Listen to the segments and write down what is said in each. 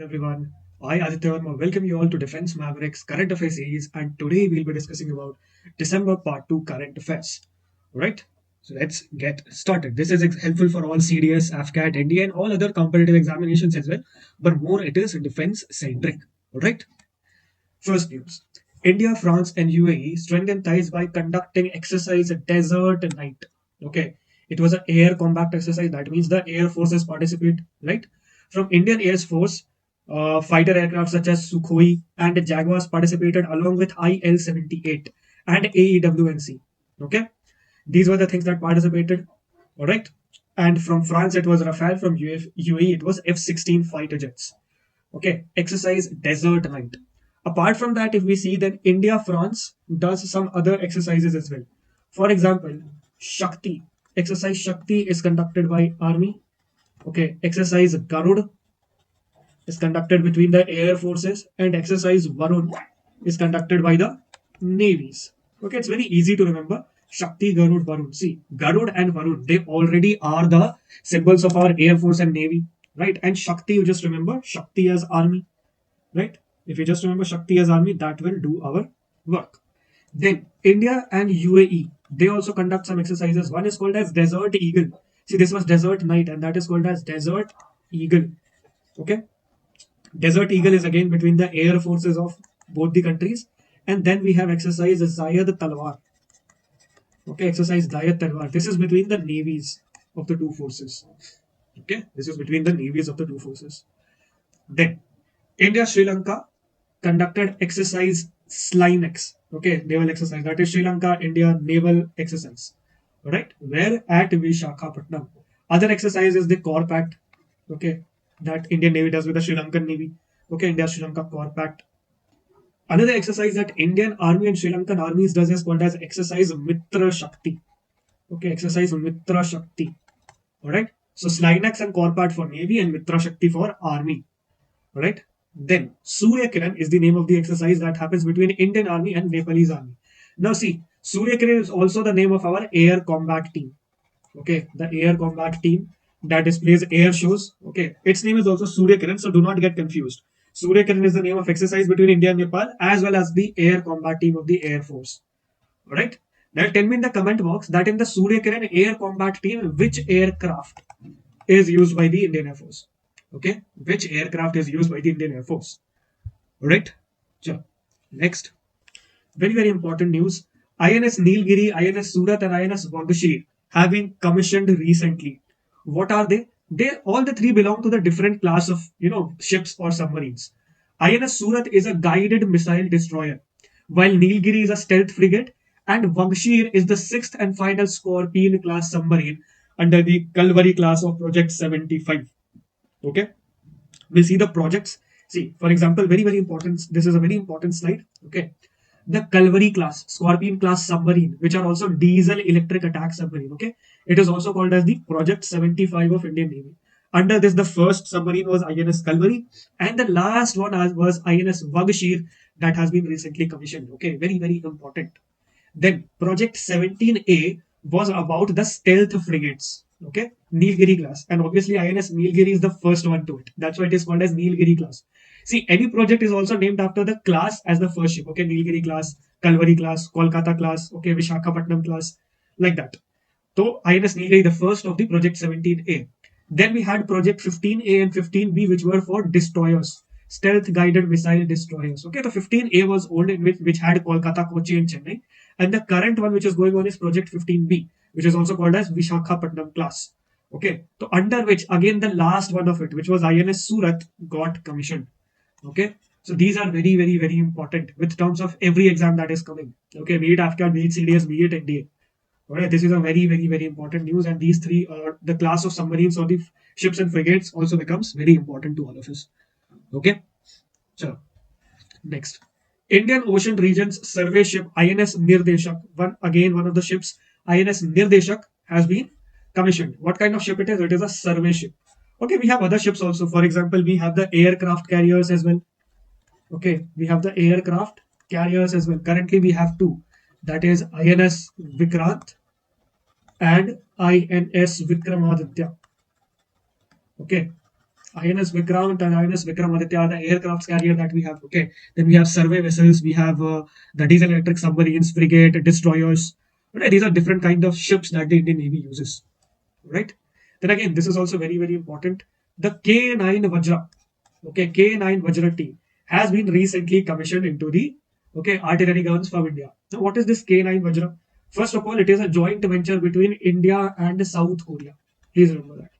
everyone. I, Aditya Verma, welcome you all to Defense Mavericks Current Affairs series, and today we'll be discussing about December Part 2 Current Affairs. Right? So let's get started. This is helpful for all CDS, AFCAT, NDA, and all other competitive examinations as well, but more it is defense centric. Alright? First news. India, France, and UAE strengthen ties by conducting exercise Desert Night. Okay. It was an air combat exercise. That means the air forces participate, right? From Indian Air Force, fighter aircraft such as Sukhoi and Jaguars participated along with IL-78 and AEWNC. Okay. These were the things that participated. All right. And from France, it was Rafale. From UAE, it was F-16 fighter jets. Okay, exercise Desert Night. Apart from that, if we see, then India France does some other exercises as well. For example, Shakti. Exercise Shakti is conducted by Army. Okay, exercise Garud is conducted between the air forces, and exercise Varun is conducted by the navies. Okay, it's very easy to remember. Shakti, Garud, Varun. See, Garud and Varun, they already are the symbols of our air force and navy, right? And Shakti, you just remember Shakti as army, right? If you just remember Shakti as army, that will do our work. Then India and UAE, they also conduct some exercises. One is called as Desert Eagle. See, this was Desert Night, and that is called as Desert Eagle. Okay. Desert Eagle is again between the air forces of both the countries. And then we have exercise Zayad Talwar. Okay, exercise Zayad Talwar. This is between the navies of the two forces. Okay, this is between the navies of the two forces. Then India Sri Lanka conducted exercise Slimex. Okay, naval exercise. That is Sri Lanka India naval exercise. Alright, where at Vishakhapatnam. Other exercise is the Corp Pact. Okay, that Indian Navy does with the Sri Lankan Navy. Okay, India Sri Lanka Corp Pact. Another exercise that Indian Army and Sri Lankan armies does is called as exercise Mitra Shakti. Okay, exercise Mitra Shakti. Alright, so Slimex and Corp Pact for Navy and Mitra Shakti for Army. Alright. Then Surya Kiran is the name of the exercise that happens between Indian Army and Nepalese Army. Now see, Surya Kiran is also the name of our air combat team. Okay, the air combat team that displays air shows. Okay, its name is also Surya Kiran, so do not get confused. Surya Kiran is the name of exercise between India and Nepal as well as the air combat team of the Air Force. Alright. Now tell me in the comment box that in the Surya Kiran air combat team, which aircraft is used by the Indian Air Force. Okay, which aircraft is used by the Indian Air Force? Right. Sure. Next, very important news. INS Nilgiri, INS Surat, and INS Vangashir have been commissioned recently. What are they? They all the three belong to the different class of ships or submarines. INS Surat is a guided missile destroyer, while Nilgiri is a stealth frigate, and Vangashir is the sixth and final Scorpion class submarine under the Kalvari class of Project 75. Okay, we'll see the projects. See, for example, very important. This is a very important slide. Okay, the Kalvari class, Scorpion class submarine, which are also diesel electric attack submarine. Okay, it is also called as the Project 75 of Indian Navy. Under this, the first submarine was INS Kalvari, and the last one was INS Vagashir that has been recently commissioned. Okay, very important. Then Project 17A was about the stealth frigates. Okay, Nilgiri class, and obviously INS Nilgiri is the first one to it. That's why it is called as Nilgiri class. See, any project is also named after the class as the first ship. Okay, Nilgiri class, Kalvari class, Kolkata class, okay, Vishakhapatnam class, like that. So INS Nilgiri, the first of the Project 17A. Then we had Project 15A and 15B, which were for destroyers, stealth guided missile destroyers. Okay, the 15A was old, in which had Kolkata, Kochi, and Chennai, and the current one which is going on is Project 15B, which is also called as Vishakhapatnam class. Okay, so under which again the last one of it, which was INS Surat, got commissioned. Okay, so these are very important with terms of every exam that is coming. Okay, be it AFCAT, be it CDS, be it NDA. Alright, this is a very important news, and these three are the class of submarines or the ships and frigates also becomes very important to all of us. Okay, so next, Indian Ocean Regions Survey Ship INS Nirdeshak, one of the ships INS Nirdeshak has been commissioned. What kind of ship it is? It is a survey ship. Okay, we have other ships also. For example, we have the aircraft carriers as well. Okay, we have the aircraft carriers as well. Currently, we have two. That is INS Vikrant and INS Vikramaditya. Okay, INS Vikrant and INS Vikramaditya are the aircraft carrier that we have. Okay, then we have survey vessels, we have the diesel electric submarines, frigate, destroyers. Okay, these are different kind of ships that the Indian Navy uses. Right. Then again, this is also very important. The K9 Vajra, okay, K9 Vajra T has been recently commissioned into the artillery guns from India. Now, what is this K9 Vajra? First of all, it is a joint venture between India and South Korea. Please remember that.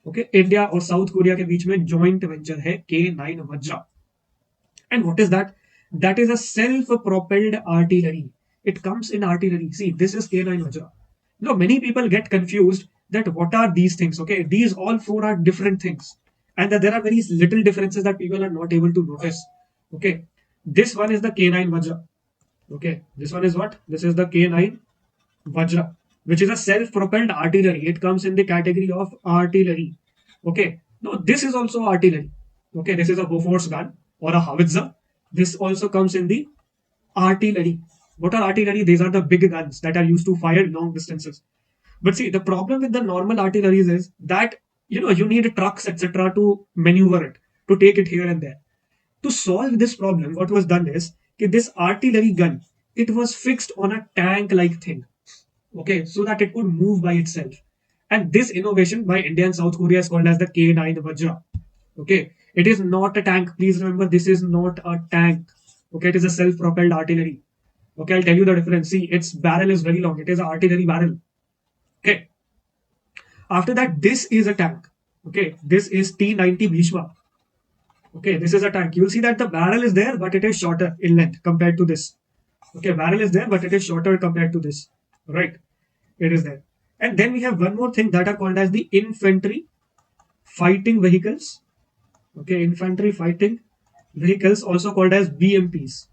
Okay, India और south Korea के बीच में joint venture है K9 Vajra. And what is that? That is a self-propelled artillery. It comes in artillery. See, this is K9 Vajra. Now, many people get confused that what are these things? Okay, these all four are different things, and that there are very little differences that people are not able to notice. Okay, this one is the K9 Vajra. Okay, this one is what? This is the K9 Vajra, which is a self-propelled artillery. It comes in the category of artillery. Okay. Now this is also artillery. Okay, this is a Bofors gun or a howitzer. This also comes in the artillery. What are artillery? These are the big guns that are used to fire long distances. But see, the problem with the normal artilleries is that you need trucks, etc., to maneuver it, to take it here and there. To solve this problem, what was done is that this artillery gun, it was fixed on a tank-like thing. Okay, so that it could move by itself. And this innovation by India and South Korea is called as the K9 Vajra. Okay, it is not a tank. Please remember, this is not a tank. Okay, it is a self-propelled artillery. Okay, I'll tell you the difference. See, its barrel is very long. It is an artillery barrel. Okay. After that, this is a tank. Okay, this is T90 Bhishma. Okay, this is a tank. You will see that the barrel is there, but it is shorter in length compared to this. Okay, barrel is there, but it is shorter compared to this. Right, it is there. And then we have one more thing that are called as the infantry fighting vehicles. Okay, infantry fighting vehicles, also called as BMPs.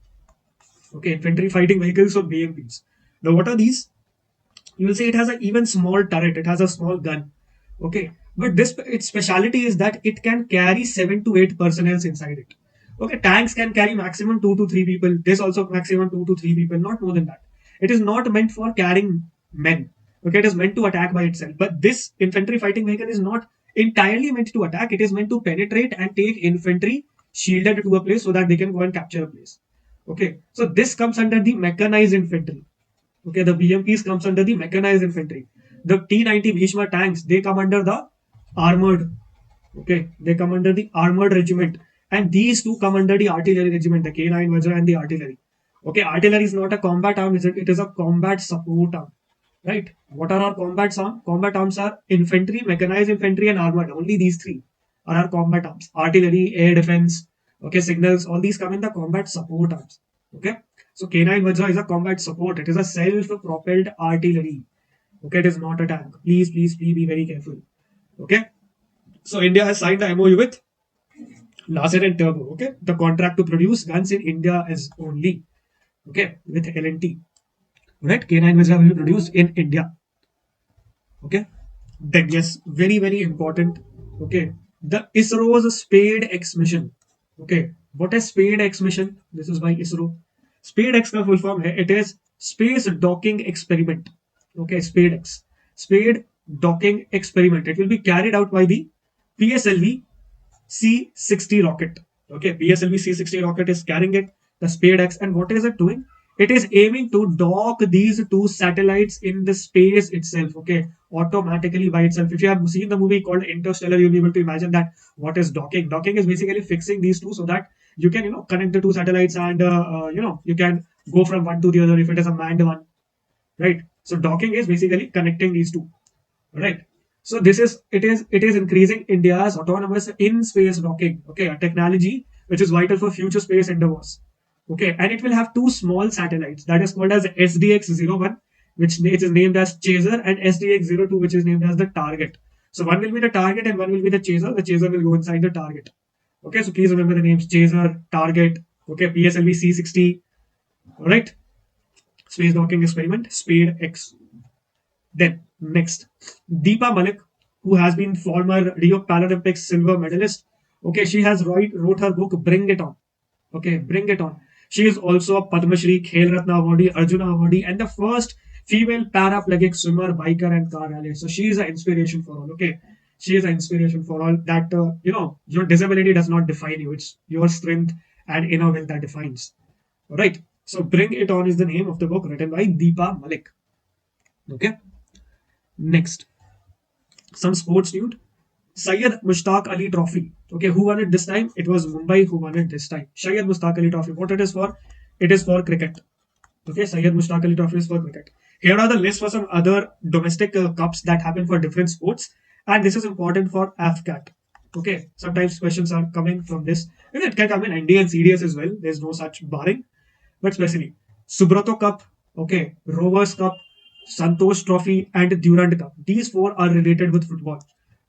Okay, infantry fighting vehicles or BMPs. Now, what are these? You will see it has an even small turret. It has a small gun. Okay, but this its speciality is that it can carry 7 to 8 personnel inside it. Okay, tanks can carry maximum 2 to 3 people. This also maximum 2 to 3 people, not more than that. It is not meant for carrying men. Okay, it is meant to attack by itself. But this infantry fighting vehicle is not entirely meant to attack. It is meant to penetrate and take infantry shielded to a place so that they can go and capture a place. Okay, so this comes under the mechanized infantry. Okay, the BMPs comes under the mechanized infantry. The T90 Bhishma tanks, they come under the armored. Okay, they come under the armored regiment. And these two come under the artillery regiment, the K9 Vajra and the artillery. Okay, artillery is not a combat arm, it is a combat support arm. Right? What are our combat arms? Combat arms are infantry, mechanized infantry, and armored. Only these three are our combat arms. Artillery, air defense, okay, signals, all these come in the combat support arms. Okay, so K9 Vajra is a combat support. It is a self-propelled artillery. Okay, it is not a tank. Please, please, please be very careful. Okay, so India has signed the MOU with Laser and Turbo. Okay, the contract to produce guns in India is only okay with L&T. Right, K9 Vajra will be produced in India. Okay, then yes, very very important. Okay, the ISRO's Spade X mission. Okay, what is Spade X mission? This is by ISRO. Spade X का full form है. It is Space Docking Experiment. Okay, Spade X. Spade Docking Experiment. It will be carried out by the PSLV C60 rocket. Okay, PSLV C60 rocket is carrying it, the Spade X, and what is it doing? It is aiming to dock these two satellites in the space itself. Okay, automatically by itself. If you have seen the movie called Interstellar, you'll be able to imagine that what is docking. Docking is basically fixing these two so that you can connect the two satellites and you can go from one to the other if it is a manned one, right? So docking is basically connecting these two, right? So it is increasing India's autonomous in space docking, okay, a technology which is vital for future space endeavors. Okay, and it will have two small satellites that is called as SDX-01, which is named as Chaser, and SDX-02, which is named as the Target. So one will be the target and one will be the chaser. The chaser will go inside the target. Okay, so please remember the names: Chaser, Target. Okay, PSLV C60. All right, space docking experiment, Spade X. Then next, Deepa Malik, who has been former Rio Paralympics silver medalist. Okay, she has wrote her book Bring It On. Okay, Bring It On. She is also a Padma Shri, Khel Ratna awardee, Arjuna awardee, and the first female paraplegic swimmer, biker, and car rally. So she is an inspiration for all. Okay, She is an inspiration for all that, your disability does not define you. It's your strength and inner will that defines. All right. So Bring It On is the name of the book written by Deepa Malik. Okay. Next, some sports news. Syed Mushtaq Ali Trophy. Okay, who won it this time? It was Mumbai who won it this time. Syed Mushtaq Ali Trophy. What it is for? It is for cricket. Okay, Syed Mushtaq Ali Trophy is for cricket. Here are the list for some other domestic cups that happen for different sports, and this is important for AFCAT. Okay, sometimes questions are coming from this. And it can come in NDA and CDS as well. There's no such barring, but especially Subrato Cup, okay, Rovers Cup, Santosh Trophy, and Durand Cup. These four are related with football.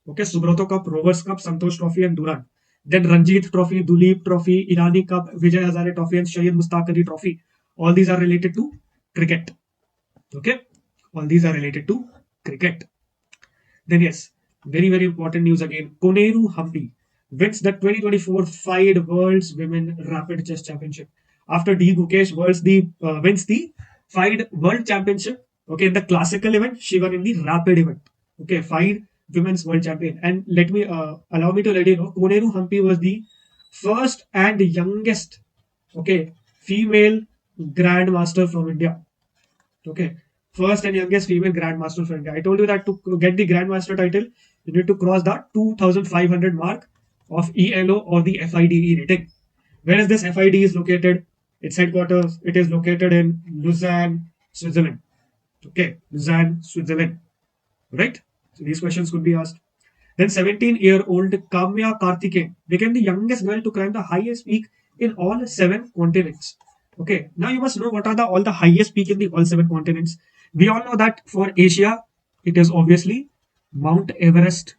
Okay, Subrato Cup, Rovers Cup, Santosh Trophy, and Durand. Then Ranjit Trophy, Duleep Trophy, Irani Cup, Vijay Hazare Trophy, and Syed Mushtaq Ali Trophy. All these are related to cricket. Okay, all these are related to cricket. Then yes, very very important news again. Koneru Hampi wins the 2024 FIDE World's Women Rapid Chess Championship. After D Gukesh wins the FIDE World Championship. Okay, in the classical event, she won in the rapid event. Okay, FIDE Women's World Champion. And let me allow me to let you know, Koneru Hampi was the first and youngest, okay, female grandmaster from India. Okay, first and youngest female grandmaster from India. I told you that to get the grandmaster title, you need to cross the 2,500 mark of ELO or the FIDE rating. Where is this FIDE is located? Its headquarters, it is located in Lausanne, Switzerland. Okay, Lausanne, Switzerland. Right? So these questions could be asked. Then 17-year-old Kamya Karthikeyan became the youngest girl to climb the highest peak in all 7 continents. Okay, now you must know what are all the highest peak in the all 7 continents. We all know that for Asia, it is obviously Mount Everest,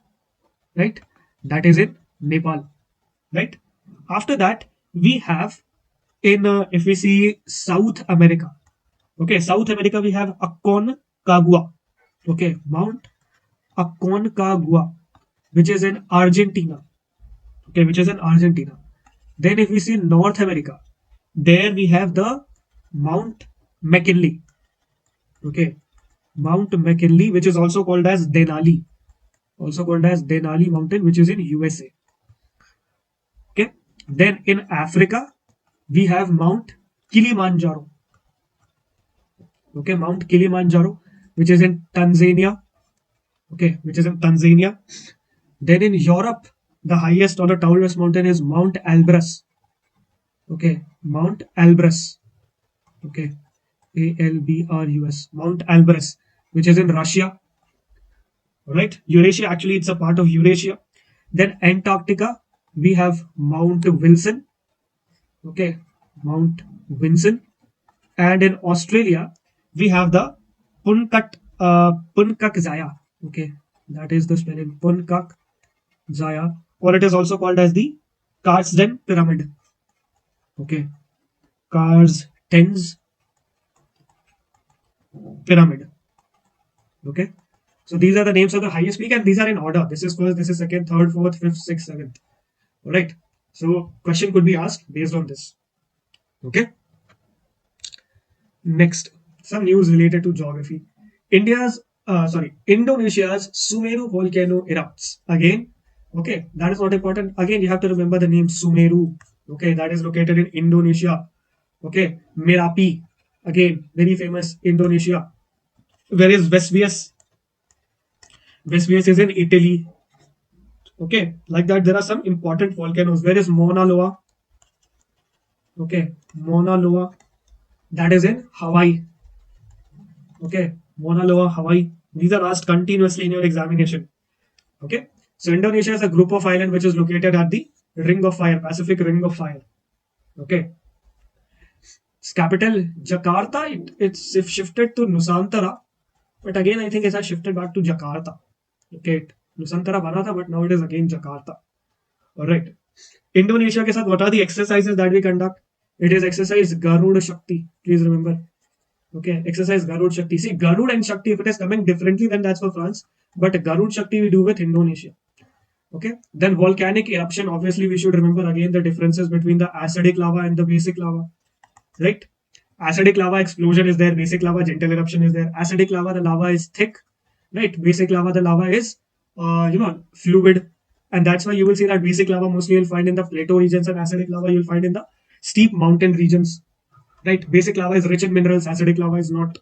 right? That is in Nepal, right? After that, we have in if we see South America, okay, South America we have Aconcagua, okay, Mount Aconcagua, which is in Argentina, okay, which is in Argentina. Then if we see North America, there we have the Mount McKinley, okay, Mount McKinley, which is also called as Denali, mountain, which is in USA. Okay, then in Africa we have Mount Kilimanjaro, okay, Mount Kilimanjaro, which is in Tanzania, okay, which is in Tanzania. Then in Europe, the highest or the tallest mountain is Mount Elbrus, okay, Mount Elbrus, okay, Albrus, Mount Elbrus, which is in Russia. Right, Eurasia, actually it's a part of Eurasia. Then Antarctica, we have Mount Wilson, okay, Mount Vinson. And in Australia, we have the Puncak Zaya, okay, that is the spelling Puncak Zaya, or it is also called as the Karsden Pyramid, okay, Karsden's Pyramid, okay. So these are the names of the highest peak, and these are in order. This is first, this is second, third, fourth, fifth, sixth, seventh. All right. So question could be asked based on this. Okay. Next, some news related to geography. Indonesia's Sumeru volcano erupts again. Okay, that is not important. Again, you have to remember the name Sumeru. Okay, that is located in Indonesia. Okay, Merapi, again very famous Indonesia. Where is Vesuvius? Vesuvius is in Italy. Okay, like that, there are some important volcanoes. Where is Mauna Loa? Okay, Mauna Loa, that is in Hawaii. Okay, Mauna Loa, Hawaii. These are asked continuously in your examination. Okay, so Indonesia is a group of islands which is located at the Ring of Fire, Pacific Ring of Fire. Okay, its capital Jakarta. It's shifted to Nusantara, but again I think it has shifted back to Jakarta. Okay, Nusantara bana tha, but now it is again Jakarta. All right. Indonesia के साथ what are the exercises that we conduct? It is exercise Garud Shakti. Please remember. Okay, exercise Garud Shakti. See, Garud and Shakti, if it is coming differently, then that's for France. But Garud Shakti we do with Indonesia. Okay. Then volcanic eruption. Obviously, we should remember again the differences between the acidic lava and the basic lava. Right? Acidic lava explosion is there. Basic lava gentle eruption is there. Acidic lava, the lava is thick. Right? Basic lava, the lava is fluid, and that's why you will see that basic lava mostly you'll find in the plateau regions, and acidic lava you'll find in the steep mountain regions. Right? Basic lava is rich in minerals, acidic lava is not.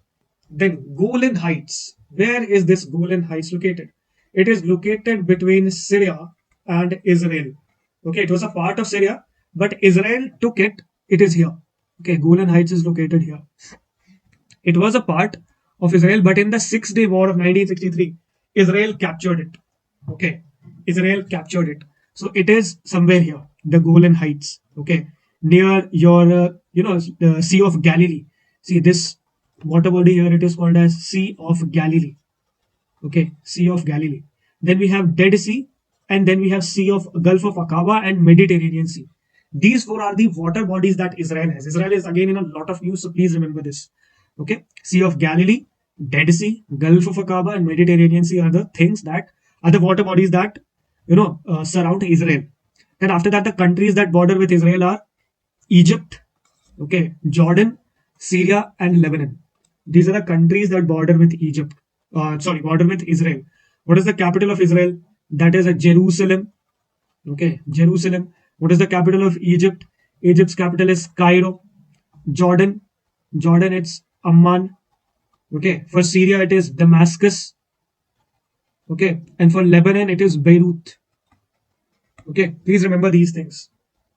Then Golan Heights. Where is this Golan Heights located? It is located between Syria and Israel. Okay, it was a part of Syria, but Israel took it. It is here. Okay, Golan Heights is located here. It was a part of Israel, but in the Six Day War of 1963, Israel captured it. Okay, Israel captured it. So it is somewhere here, the Golan Heights. Okay, near your, the Sea of Galilee. See this water body here, it is called as Sea of Galilee. Okay, Sea of Galilee. Then we have Dead Sea, and then we have Sea of Gulf of Aqaba and Mediterranean Sea. These four are the water bodies that Israel has. Israel is again in a lot of news, so please remember this. Okay, Sea of Galilee, Dead Sea, Gulf of Aqaba, and Mediterranean Sea are the things that are the water bodies that surround Israel. Then after that, the countries that border with Israel are Egypt, okay, Jordan, Syria, and Lebanon. These are the countries that border with Egypt. Border with Israel. What is the capital of Israel? That is Jerusalem. Okay, Jerusalem. What is the capital of Egypt? Egypt's capital is Cairo. Jordan. Jordan, it's Amman. Okay, for Syria, it is Damascus. Okay, and for Lebanon, it is Beirut. Okay, please remember these things.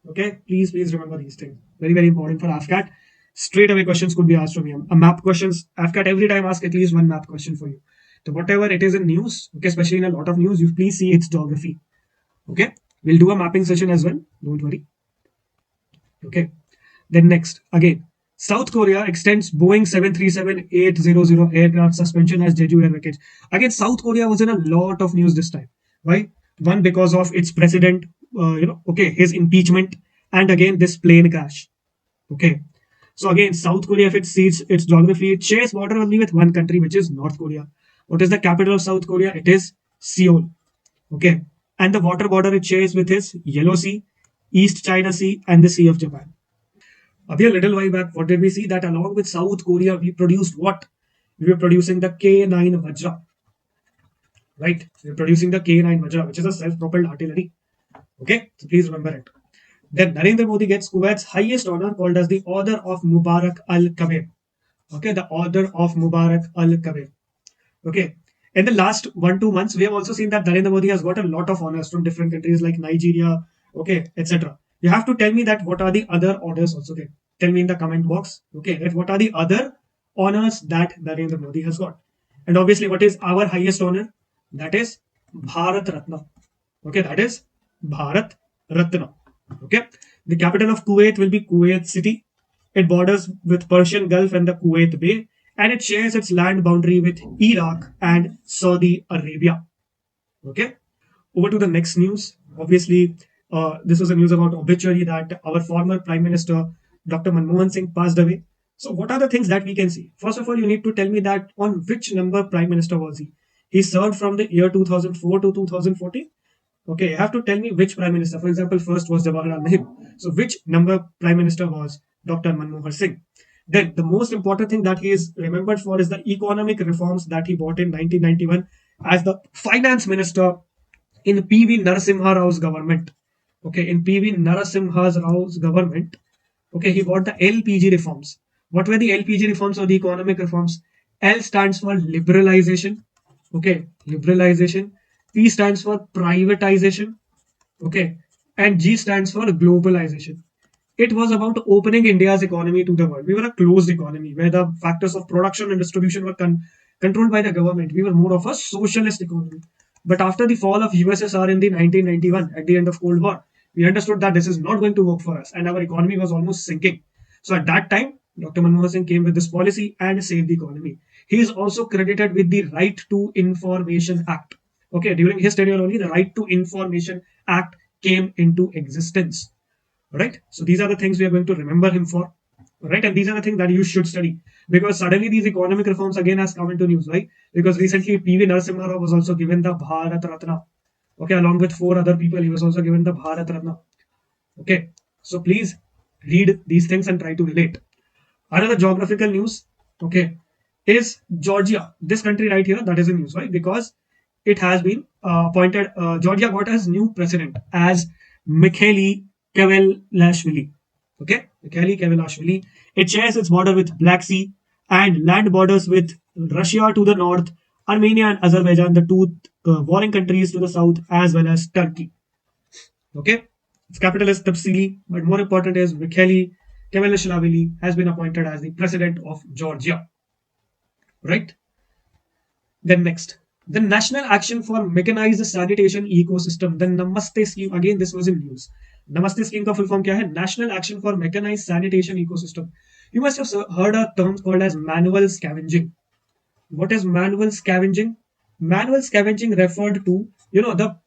Okay, please remember these things. Very, very important for AFCAT. Straight away questions could be asked from you. A map questions, AFCAT every time ask at least one map question for you. So whatever it is in news, okay, especially in a lot of news, you please see its geography. Okay, we'll do a mapping session as well. Don't worry. Okay, then next again, South Korea extends Boeing 737-800 aircraft suspension as Jeju air wreckage. Again, South Korea was in a lot of news this time. Why? One, because of its president, his impeachment, and again this plane crash. Okay, so again, South Korea, if it sees its geography, it shares border only with one country, which is North Korea. What is the capital of South Korea? It is Seoul. Okay, and the water border it shares with is Yellow Sea, East China Sea, and the Sea of Japan. A little while back, what did we see? That along with South Korea, we produced what? We were producing the K9 Vajra, right? We were producing the K9 Vajra, which is a self-propelled artillery. Okay, so please remember it. Then Narendra Modi gets Kuwait's highest honor called as the Order of Mubarak Al Kabir. Okay, the Order of Mubarak Al Kabir. Okay, in the last 1-2 months, we have also seen that Narendra Modi has got a lot of honors from different countries like Nigeria, okay, etc. You have to tell me that what are the other orders also. Okay, tell me in the comment box. Okay, that what are the other honors that Narendra Modi has got, and obviously, what is our highest honor? That is Bharat Ratna. Okay, that is Bharat Ratna. Okay, the capital of Kuwait will be Kuwait City. It borders with Persian Gulf and the Kuwait Bay, and it shares its land boundary with Iraq and Saudi Arabia. Okay, over to the next news. Obviously, this was a news about obituary that our former Prime Minister Dr. Manmohan Singh passed away. So, what are the things that we can see? First of all, you need to tell me that on which number Prime Minister was he? He served from the year 2004 to 2014. Okay, you have to tell me which prime minister. For example, first was Jawaharlal Nehru. So, which number prime minister was Dr. Manmohan Singh? Then, the most important thing that he is remembered for is the economic reforms that he brought in 1991 as the finance minister in P.V. Narasimha Rao's government. Okay, in P.V. Narasimha Rao's government, okay, he brought the LPG reforms. What were the LPG reforms or the economic reforms? L stands for liberalization. Okay, liberalization. P stands for privatization. Okay, and G stands for globalization. It was about opening India's economy to the world. We were a closed economy where the factors of production and distribution were controlled by the government. We were more of a socialist economy. But after the fall of USSR in the 1991, at the end of Cold War, we understood that this is not going to work for us, and our economy was almost sinking. So at that time, Dr. Manmohan Singh came with this policy and saved the economy. He is also credited with the Right to Information Act. Okay, during his tenure only, the Right to Information Act came into existence. Right? So these are the things we are going to remember him for. Right? And these are the things that you should study. Because suddenly these economic reforms again has come into news, right? Because recently P.V. Narasimha Rao was also given the Bharat Ratna. Okay, along with 4 other people, he was also given the Bharat Ratna. Okay, so please read these things and try to relate. Another geographical news, okay, is Georgia. This country right here, that is in news, right? Because it has been appointed. Georgia got as new president as Mikhaili Kavelashvili. Okay, Mikhaili Kavelashvili. It shares its border with Black Sea and land borders with Russia to the north, Armenia and Azerbaijan, the two warring countries to the south, as well as Turkey. Okay, its capital is Tbilisi, but more important is Mikhaili Kavelashvili has been appointed as the president of Georgia. Right. Then next, the National Action for Mechanized Sanitation Ecosystem, the Namaste scheme. Again, this was in news. Namaste scheme का full form क्या है? National Action for Mechanized Sanitation Ecosystem. You must have heard a term called as manual scavenging. What is manual scavenging? Manual scavenging referred to, the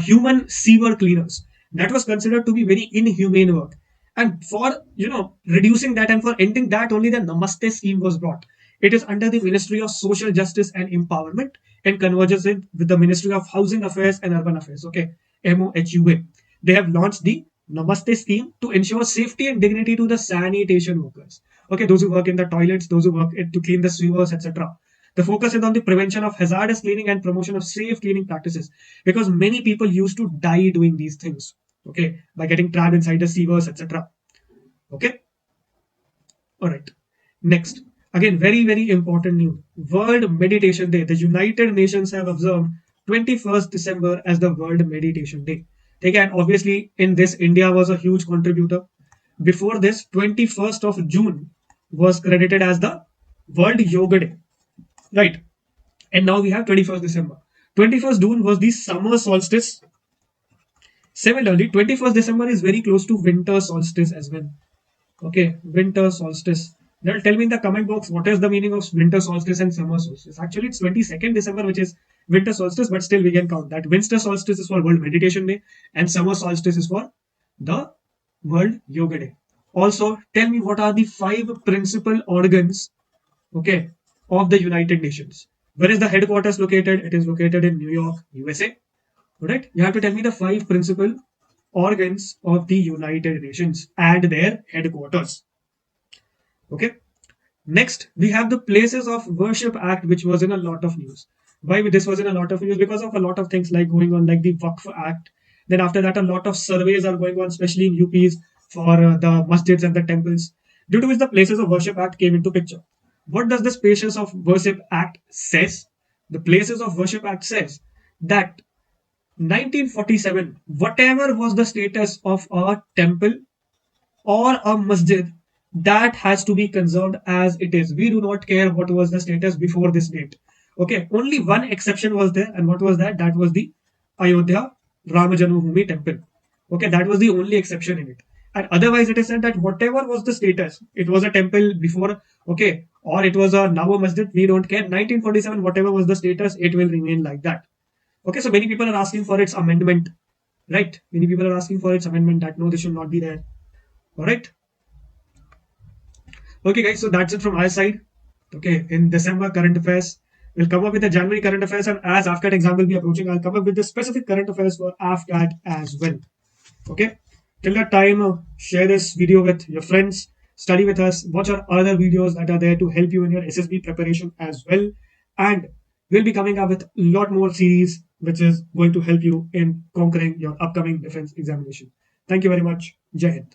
human sewer cleaners. That was considered to be very inhumane work. And for, reducing that and for ending that, only the Namaste scheme was brought. It is under the Ministry of Social Justice and Empowerment and converges it with the Ministry of Housing Affairs and Urban Affairs. Okay, MOHUA. They have launched the Namaste scheme to ensure safety and dignity to the sanitation workers. Okay, those who work in the toilets, those who work to clean the sewers, etc. The focus is on the prevention of hazardous cleaning and promotion of safe cleaning practices because many people used to die doing these things. Okay, by getting trapped inside the sewers, etc. Okay, all right. Next, again, very, very important news. World Meditation Day. The United Nations have observed 21st December as the World Meditation Day. Again, obviously, in this, India was a huge contributor. Before this, 21st of June was credited as the World Yoga Day. Right. And now we have 21st December. 21st June was the summer solstice. Similarly, 21st December is very close to winter solstice as well. Okay, winter solstice. Now tell me in the comment box what is the meaning of winter solstice and summer solstice. Actually, it's 22nd December, which is winter solstice, but still we can count that. Winter solstice is for World Meditation Day, and summer solstice is for the World Yoga Day. Also, tell me what are the five principal organs, okay, of the United Nations. Where is the headquarters located? It is located in New York, USA. Right? You have to tell me the five principal organs of the United Nations and their headquarters. Okay. Next, we have the Places of Worship Act, which was in a lot of news. Why this was in a lot of news? Because of a lot of things like going on, like the Waqf Act. Then after that, a lot of surveys are going on, especially in UPs for the masjids and the temples, due to which the Places of Worship Act came into picture. What does the Places of Worship Act says? The Places of Worship Act says that 1947, whatever was the status of a temple or a masjid, that has to be conserved as it is. We do not care what was the status before this date. Okay, only one exception was there, and what was that? That was the Ayodhya Rama Janmabhoomi temple. Okay, that was the only exception in it. And otherwise, it is said that whatever was the status, it was a temple before, okay, or it was a now a masjid, we don't care. 1947, whatever was the status, it will remain like that. Okay, so many people are asking for its amendment, right? Many people are asking for its amendment that no, this should not be there. All right. Okay, guys, so that's it from our side. Okay, in December current affairs, we'll come up with the January current affairs, and as AFCAT exam will be approaching, I'll come up with the specific current affairs for AFCAT as well. Okay, till that time, share this video with your friends, study with us, watch our other videos that are there to help you in your SSB preparation as well, and we'll be coming up with a lot more series which is going to help you in conquering your upcoming defense examination. Thank you very much. Jai Hind.